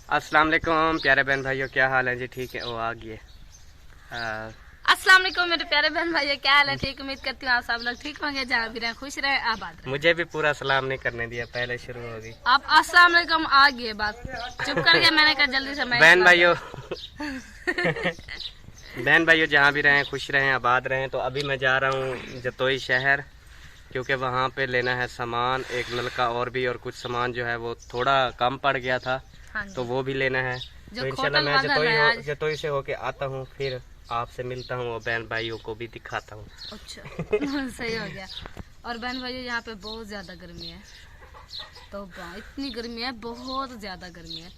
अस्सलाम वालेकुम प्यारे बहन भाइयों, क्या हाल है जी? ठीक है, वो आ गए। अस्सलाम वालेकुम मेरे प्यारे बहन भाइयों, क्या हाल है? ठीक, उम्मीद करती हूँ आप सब लोग ठीक होंगे, जहाँ भी रहें खुश रहें आबाद रहें। मुझे भी पूरा सलाम नहीं करने दिया, पहले शुरू हो गई। आप अस्सलाम वालेकुम आ गए, बात चुप कर गया, मैंने कहा जल्दी से मैं बहन भाइयों बहन भाइयों जहाँ भी रहें खुश रहें आबाद रहें। तो अभी मैं जा रहा हूँ जतोई शहर, क्योंकि वहाँ पे लेना है सामान, एक नलका और कुछ सामान जो है वो थोड़ा कम पड़ गया था। हाँ तो वो भी लेना है। तो इंशाल्लाह मैं जतोई से होके आता हूँ, फिर आपसे मिलता हूँ और बहन भाइयों को भी दिखाता हूँ। अच्छा सही हो गया। और बहन भाइयों यहाँ पे बहुत ज़्यादा गर्मी है, तो इतनी गर्मी है, बहुत ज़्यादा गर्मी है।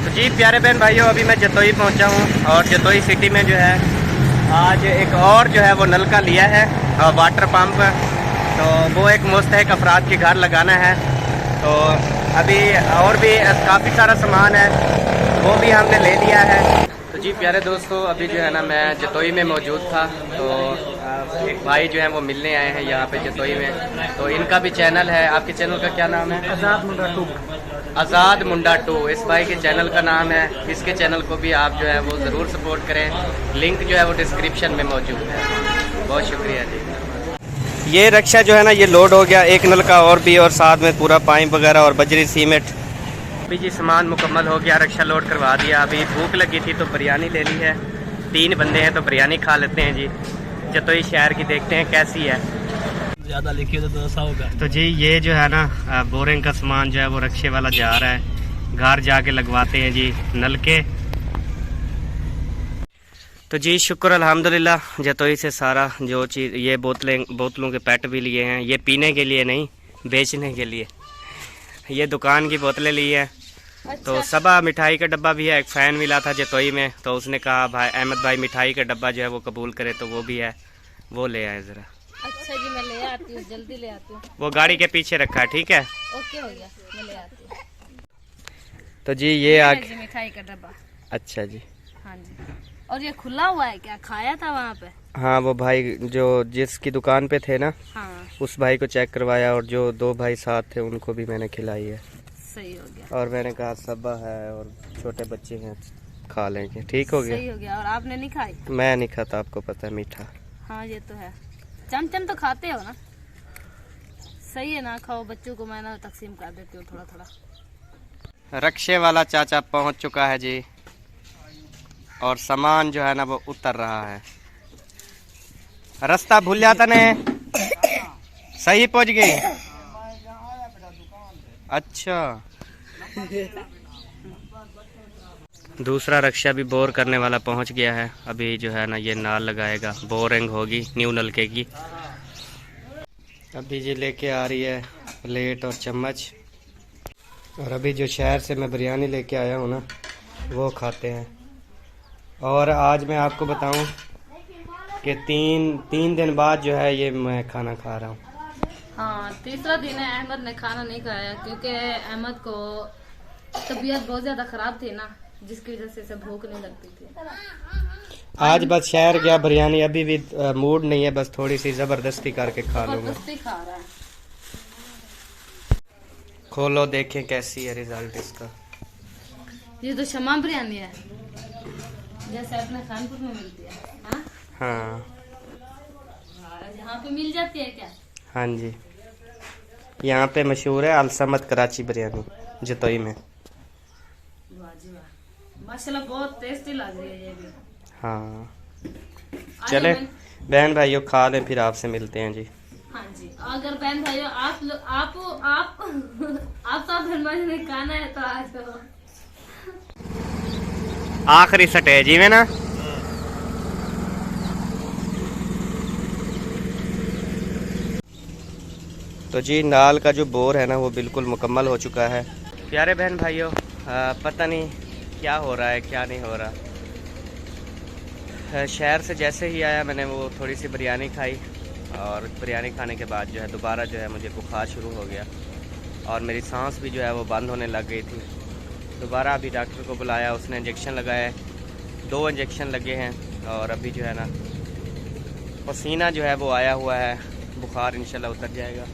तो जी प्यारे बहन भाइयों, अभी मैं जतोई पहुंचा हूं और जतोई सिटी में जो है आज एक और जो है वो नलका लिया है वाटर पंप। तो वो एक मुस्तहक अफराद के घर लगाना है। तो अभी और भी काफ़ी सारा सामान है, वो भी हमने ले लिया है। तो जी प्यारे दोस्तों, अभी जो है ना मैं जतोई में मौजूद था। तो एक भाई जो है वो मिलने आए हैं यहाँ पे जतोई में। तो इनका भी चैनल है। आपके चैनल का क्या नाम है? आज़ाद मुंडा 2। आज़ाद मुंडा 2 इस भाई के चैनल का नाम है। इसके चैनल को भी आप जो है वो ज़रूर सपोर्ट करें, लिंक जो है वो डिस्क्रिप्शन में मौजूद है। बहुत शुक्रिया जी। ये रक्षा जो है ना ये लोड हो गया, एक नलका और भी, और साथ में पूरा पाइप वगैरह और बजरी सीमेंट। अभी जी सामान मुकम्मल हो गया, रक्षा लोड करवा दिया। अभी भूख लगी थी तो बिरयानी ले ली है, 3 बंदे हैं तो बिरयानी खा लेते हैं जी। जतोई शहर की देखते हैं कैसी है। ज़्यादा लिखिए तो ऐसा होगा। तो जी ये जो है ना बोरिंग का सामान जो है वो रक्षे वाला जा रहा है, घर जाके लगवाते हैं जी नलके। तो जी शुक्र अल्हम्दुलिल्लाह, जतोई से सारा जो चीज़, ये बोतलों के पैट भी लिए हैं, ये पीने के लिए नहीं बेचने के लिए। ये दुकान की बोतलें ली हैं। तो सबा मिठाई का डब्बा भी है, एक फ़ैन मिला था जतोई में, तो उसने कहा भाई अहमद भाई मिठाई का डब्बा जो है वो कबूल करे, तो वो भी है, वो ले आए ज़रा। अच्छा जी, मैं ले आती हूँ, जल्दी ले आती हूँ। वो गाड़ी के पीछे रखा है, ठीक है? ओके हो गया, मैं ले आती हूँ। तो जी ये आगे मिठाई का डब्बा। अच्छा जी। हाँ जी। और ये खुला हुआ है क्या? खाया था वहाँ पे? हाँ, वो भाई जो जिसकी दुकान पे थे ना, हाँ उस भाई को चेक करवाया, और जो 2 भाई साथ थे उनको भी मैंने खिलाई है। सही हो गया। और मैंने कहा सबा है और छोटे बच्चे हैं, खा लेंगे, ठीक हो गया। सही हो गया। और आपने नहीं खाई? मैं नहीं खाता, आपको पता है मीठा। हाँ ये तो है, चमचम तो खाते हो ना? सही है ना, खाओ, बच्चों को मैं ना तकसीम कर देती हूँ थोड़ा थोड़ा। रक्षे वाला चाचा पहुंच चुका है जी, और सामान जो है ना वो उतर रहा है। रास्ता भूल जाता ने, सही पहुंच गई। अच्छा दूसरा रक्षा भी बोर करने वाला पहुंच गया है। अभी जो है ना ये नाल लगाएगा, बोरिंग होगी न्यू नलके की। अभी जी लेके आ रही है प्लेट और चम्मच। और अभी जो शहर से मैं बिरयानी लेके आया हूँ ना वो खाते हैं। और आज मैं आपको बताऊं कि तीन दिन बाद जो है ये मैं खाना खा रहा हूँ। हाँ, तीसरा दिन है, अहमद ने खाना नहीं खाया क्योंकि अहमद को तबीयत बहुत ज्यादा खराब थी ना, जिसकी वजह से इसे भूख नहीं लगती थी। आज बस शहर गया बिरयानी, अभी भी मूड नहीं है, बस थोड़ी सी जबरदस्ती करके खा लूंगा। जबरदस्ती खा रहा है। खोलो देखें कैसी है रिजल्ट इसका। ये तो शमा बिरयानी है, जैसे अपने खानपुर में मिलती है। हाँ हाँ यहाँ पे मिल जाती है क्या? हाँ जी, यहाँ पे मशहूर है अलसमद कराची बिरयानी जतोई में। वाह जी वाह, माशाल्लाह बहुत टेस्टी लग रही है ये भी। हाँ चले बहन भाइयों खा लें, फिर आपसे मिलते हैं जी। हाँ जी, अगर बहन भाइयों आप सब बहन भाइयों ने खाना है तो आ जाओ। आखिरी सटे जी में ना। तो जी नाल का जो बोर है ना वो बिल्कुल मुकम्मल हो चुका है। प्यारे बहन भाइयों, पता नहीं क्या हो रहा है क्या नहीं हो रहा। शहर से जैसे ही आया मैंने वो थोड़ी सी बिरयानी खाई, और बिरयानी खाने के बाद जो है दोबारा जो है मुझे बुखार शुरू हो गया, और मेरी सांस भी जो है वो बंद होने लग गई थी। दोबारा अभी डॉक्टर को बुलाया, उसने इंजेक्शन लगाया, 2 इंजेक्शन लगे हैं, और अभी जो है ना पसीना जो है वो आया हुआ है, बुखार इंशाल्लाह उतर जाएगा।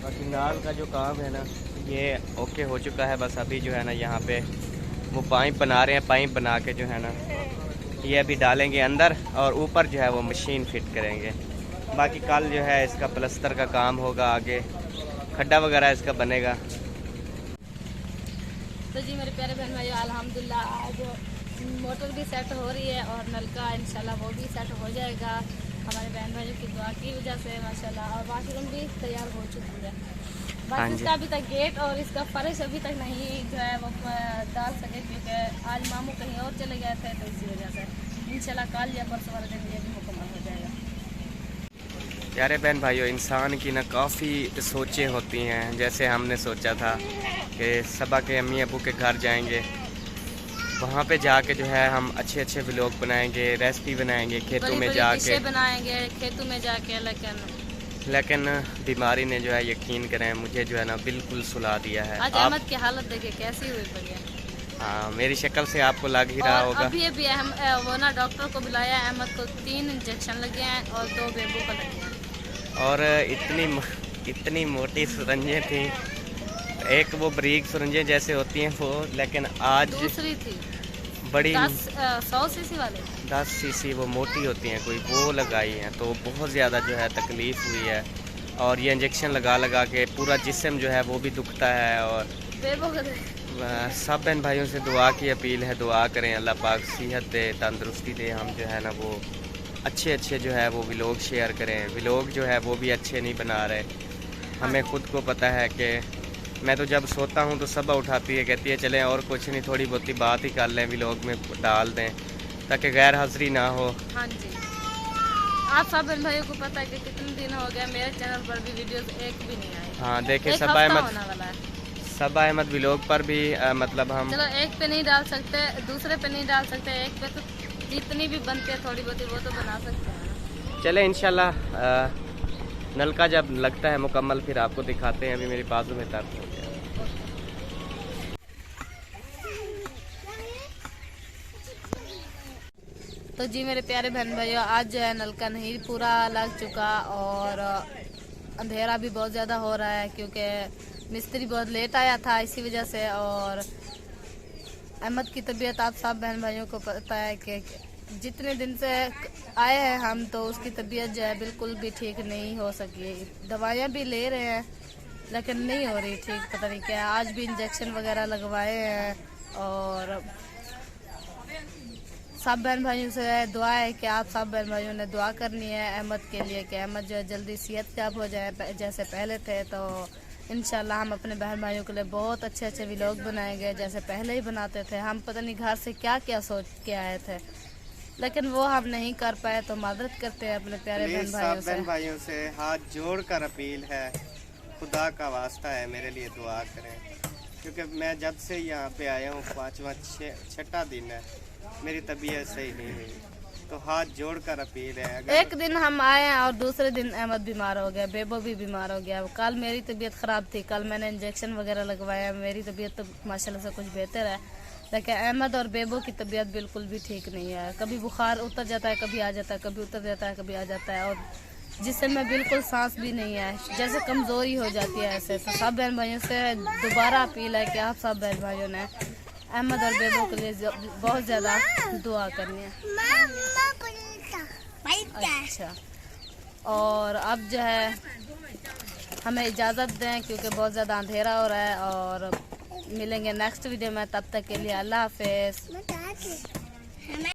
और नाल का जो काम है ना ये ओके हो चुका है, बस अभी जो है ना यहाँ पे वो पाइप बना रहे हैं। पाइप बना के जो है ना ये अभी डालेंगे अंदर और ऊपर जो है वो मशीन फिट करेंगे। बाकी कल जो है इसका प्लस्तर का काम होगा, आगे खड्डा वगैरह इसका बनेगा। तो जी मेरे प्यारे बहन भाइयों, अल्हम्दुलिल्लाह आज मोटर भी सेट हो रही है और नलका इंशाल्लाह वो भी सेट हो जाएगा हमारे बहन भाइयों की दुआ की वजह से माशाल्लाह। और वाशरूम भी तैयार हो चुकी है, हाँ बस जी। इसका अभी तक गेट और इसका फर्श अभी तक नहीं जो है वो डाल सके, क्योंकि आज मामू कहीं और चले गए थे, तो इसी वजह से इंशाल्लाह कल या परसों वाले दिन ये भी मुकम्मल हो जाएगा। प्यारे बहन भाइयों, इंसान की ना काफ़ी सोचें होती हैं। जैसे हमने सोचा था कि सबा के अम्मी अबू के घर जाएंगे, वहाँ पे जाके जो है हम अच्छे अच्छे व्लॉग बनाएंगे, रेसिपी बनाएंगे खेतों में जाके बनाएंगे खेतों में जाके। लेकिन बीमारी ने जो है यकीन करें मुझे जो है ना बिल्कुल सुला दिया है। आज अहमद की हालत देखिए कैसी हुई पड़ी है। हाँ, मेरी शक्ल से आपको लग ही रहा और होगा। अभी हम वो ना डॉक्टर को बुलाया, अहमद को 3 इंजेक्शन लगे हैं और 2 बेबू को लगे हैं। और इतनी मोटी सुरंजें थी, एक वो बरीक सुरंजें जैसे होती हैं वो, लेकिन आज दूसरी थी बड़ी 100 सीसी वाले 10 सीसी वो मोटी होती हैं कोई, वो लगाई हैं। तो बहुत ज़्यादा जो है तकलीफ़ हुई है और ये इंजेक्शन लगा के पूरा जिस्म जो है वो भी दुखता है। और बेबू को सब बहन भाइयों से दुआ की अपील है, दुआ करें अल्लाह पाक सेहत दे, तंदुरुस्ती दे। हम जो है ना वो अच्छे जो है वो व्लॉग शेयर करें। व्लॉग जो है वो भी अच्छे नहीं बना रहे, हमें ख़ुद को पता है कि मैं तो जब सोता हूँ तो सबा उठाती है, कहती है चलें और कुछ नहीं, थोड़ी बहुत बात ही कर लें, व्लॉग में डाल दें ताकि गैर हाज़िरी ना हो। हाँ जी, आप सब बहन भाइयों को पता है कि कितने दिन हो गया मेरे चैनल पर भी वीडियोस एक भी नहीं आई। हाँ देखें, एक सबा हफ्ता अहमद होने वाला है। सबा अहमद व्लॉग पर भी मतलब हम चलो एक पे नहीं डाल सकते, दूसरे पे नहीं डाल सकते, एक पे तो जितनी भी बनती है थोड़ी बहुत वो तो बना सकते हैं। चले इंशाल्लाह नलका जब लगता है मुकम्मल फिर आपको दिखाते हैं। अभी मेरी बाजू में दर्द हो गया। तो जी मेरे प्यारे बहन भाइयों, आज जो है नलका नहीं पूरा लग चुका और अंधेरा भी बहुत ज़्यादा हो रहा है, क्योंकि मिस्त्री बहुत लेट आया था इसी वजह से। और अहमद की तबीयत आप सब बहन भाइयों को पता है कि जितने दिन से आए हैं हम, तो उसकी तबीयत जो है बिल्कुल भी ठीक नहीं हो सकी। दवाइयाँ भी ले रहे हैं लेकिन नहीं हो रही ठीक, पता नहीं क्या। आज भी इंजेक्शन वगैरह लगवाए हैं और सब बहन भाइयों से दुआ है कि आप सब बहन भाइयों ने दुआ करनी है अहमद के लिए कि अहमद जो है जल्दी सेहतयाब हो जाए जैसे पहले थे। तो इंशाल्लाह हम अपने बहन भाइयों के लिए बहुत अच्छे व्लॉग बनाएंगे जैसे पहले ही बनाते थे। हम पता नहीं घर से क्या क्या सोच के आए थे, लेकिन वो हम नहीं कर पाए, तो मदद करते हैं अपने प्यारे बहन भाइयों से हाथ जोड़ कर अपील है, खुदा का वास्ता है मेरे लिए दुआ करें, क्योंकि मैं जब से यहाँ पे आया हूँ 5वां-6वां दिन है, मेरी तबीयत सही नहीं हुई। तो हाथ जोड़ कर अपील है। एक दिन हम आए और दूसरे दिन अहमद बीमार हो गया, बेबो भी बीमार हो गया। कल मेरी तबीयत ख़राब थी, कल मैंने इंजेक्शन वगैरह लगवाया, मेरी तबीयत तो माशाल्लाह से कुछ बेहतर है, लेकिन अहमद और बेबो की तबीयत बिल्कुल भी ठीक नहीं है। कभी बुखार उतर जाता है, कभी आ जाता है, कभी उतर जाता है, कभी आ जाता है, और जिससे में बिल्कुल सांस भी नहीं है, जैसे कमज़ोरी हो जाती है ऐसे। तो सब बहन भाइयों से दोबारा अपील है कि आप सब बहन भाइयों ने अहमद और बेबो के लिए बहुत ज़्यादा दुआ करनी है। अच्छा, और अब जो है हमें इजाज़त दें क्योंकि बहुत ज़्यादा अंधेरा हो रहा है, और मिलेंगे नेक्स्ट वीडियो में। तब तक के लिए अल्लाह हाफिज़।